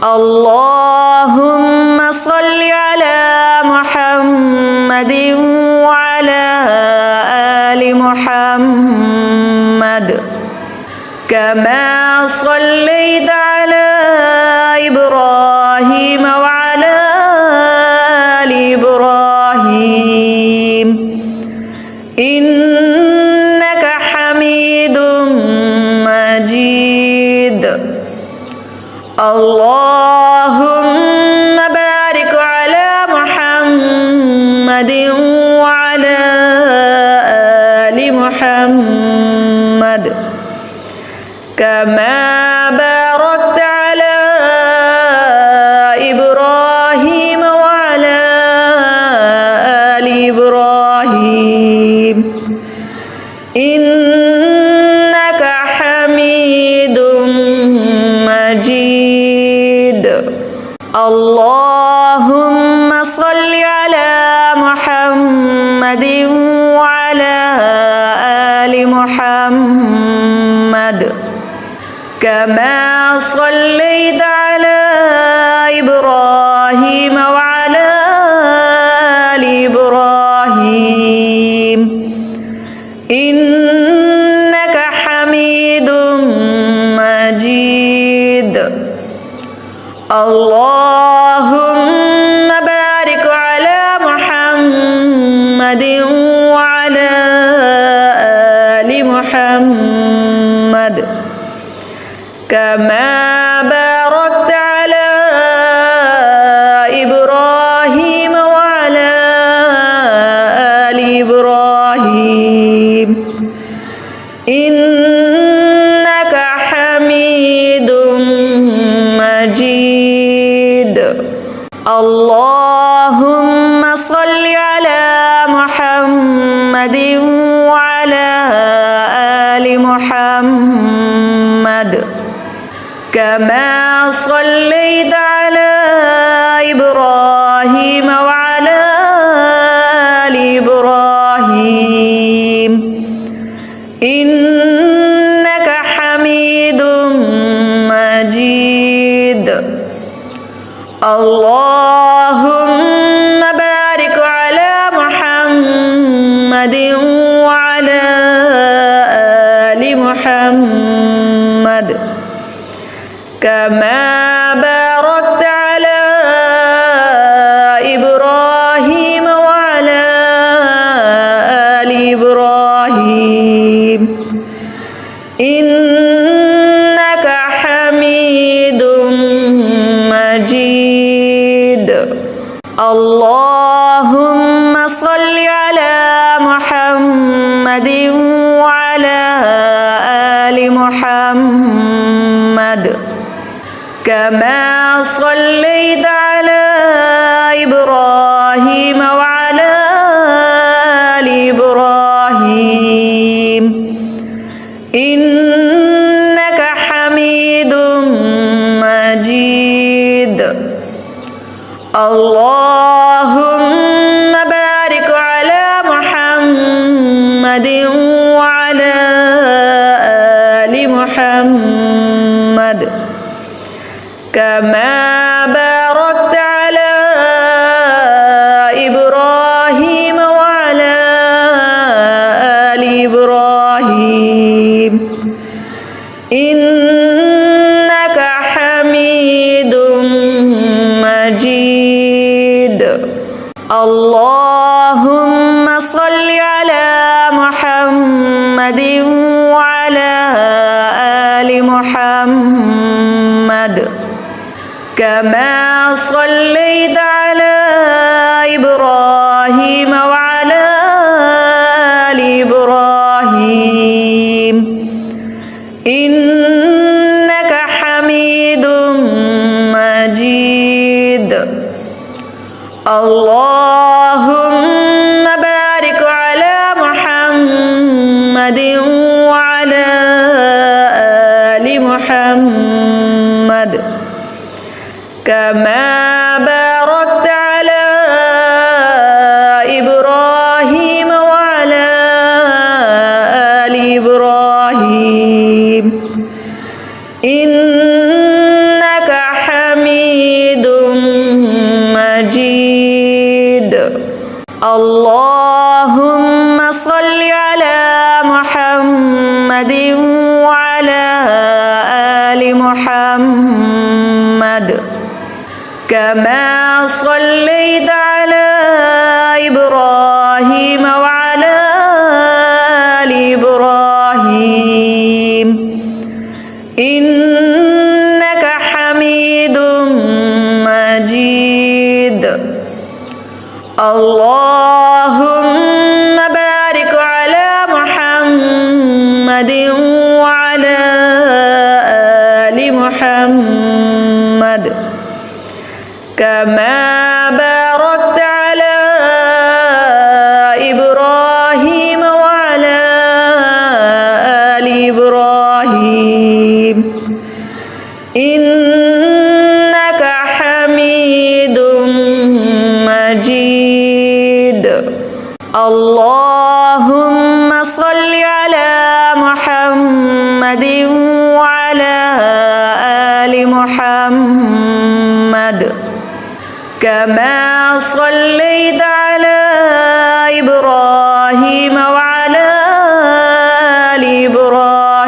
اللهم صل على محمد وعلى آل محمد كما صليت على إبراهيم وعلى آل إبراهيم إنك حميد مجيد. اللهم بارك على محمد وعلى آل محمد كما باركت على إبراهيم وعلى آل إبراهيم إنك حميد مجيد. اللهم صل على محمد وعلى آل محمد كما صليت على إبراهيم وعلى آل إبراهيم إنك حميد مجيد. اللهم بارك على محمد وعلى آل محمد كما باركت على إبراهيم وعلى آل إبراهيم إنك حميد مجيد. اللهم صل على محمد وعلى آل محمد كما صليت على إبراهيم وعلى آل إبراهيم إنك حميد مجيد. اللهم بارك على محمد وعلى آل محمد كما باركت على إبراهيم وعلى آل إبراهيم إنك حميد مجيد. اللهم صل على محمد وعلى آل محمد كما صليت على إبراهيم وعلى آل إبراهيم إنك حميد مجيد. اللهم بارك على محمد وعلى آل محمد كما باركت على إبراهيم وعلى آل إبراهيم إنك حميد مجيد. اللهم صل على محمد وعلى آل محمد كما صليت على إبراهيم وعلى آل إبراهيم إنك حميد مجيد. اللهم بارك على محمد وعلى آل محمد كما باركت على إبراهيم وعلى آل إبراهيم إنك حميد اللهم صل على محمد وعلى آل محمد كما صليت على إبراهيم وعلى آل إبراهيم إنك حميد مجيد اللهم بارك على محمد وعلى آل محمد كما باركت على إبراهيم وعلى آل إبراهيم إنك حميد مجيد اللهم صل على محمد وعلى آل محمد كما صليت على إبراهيم وعلى آل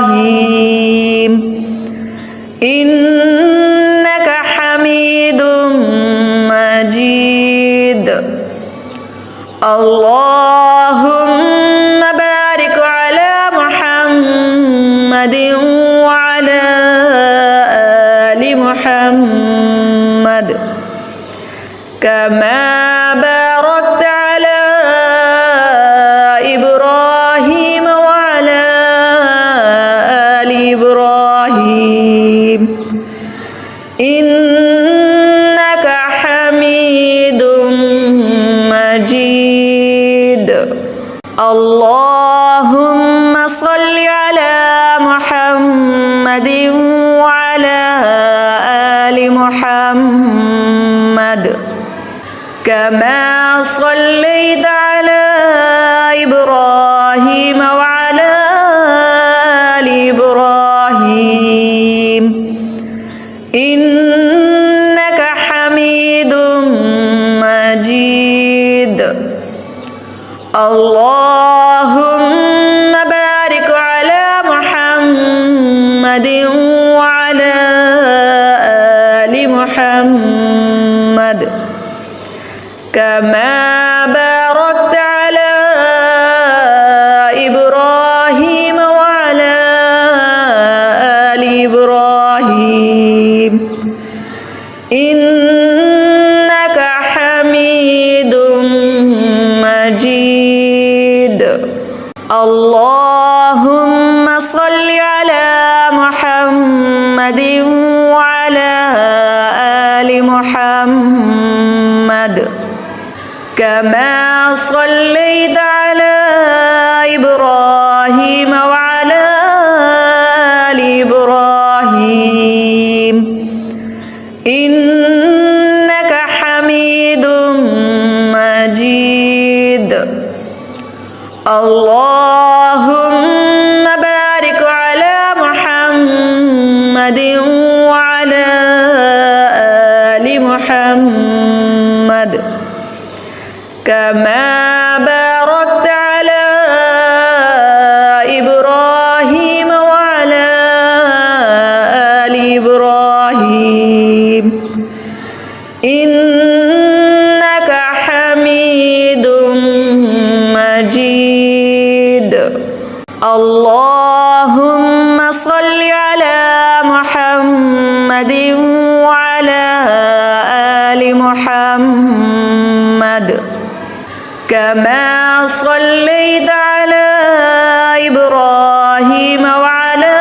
إبراهيم إنك حميد مجيد اللهم بارك على محمد وعلى آل محمد كما باركت على إبراهيم وعلى آل إبراهيم إنك حميد مجيد اللهم صل على محمد وعلى آل محمد كما صليت على إبراهيم وعلى آل إبراهيم إنك حميد مجيد اللهم بارك على محمد وعلى آل محمد كما باركت على إبراهيم وعلى آل إبراهيم إنك حميد مجيد اللهم صل على محمد وعلى آل محمد كما صليت على إبراهيم وعلى آل إبراهيم إنك حميد مجيد اللهم بارك على محمد وعلى آل محمد كما باركت على إبراهيم وعلى آل إبراهيم إنك حميد مجيد اللهم صل على محمد وعلى آل محمد كما صليت على إبراهيم وعلى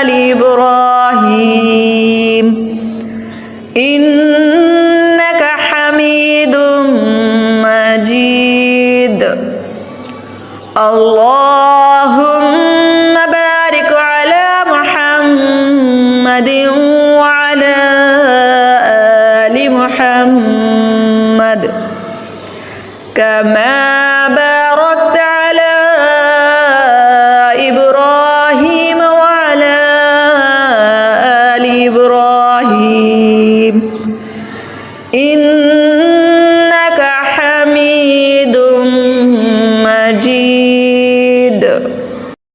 آل إبراهيم إنك حميد مجيد اللهم بارك على محمد وعلى آل محمد كما باركت على إبراهيم وعلى آل إبراهيم إنك حميد مجيد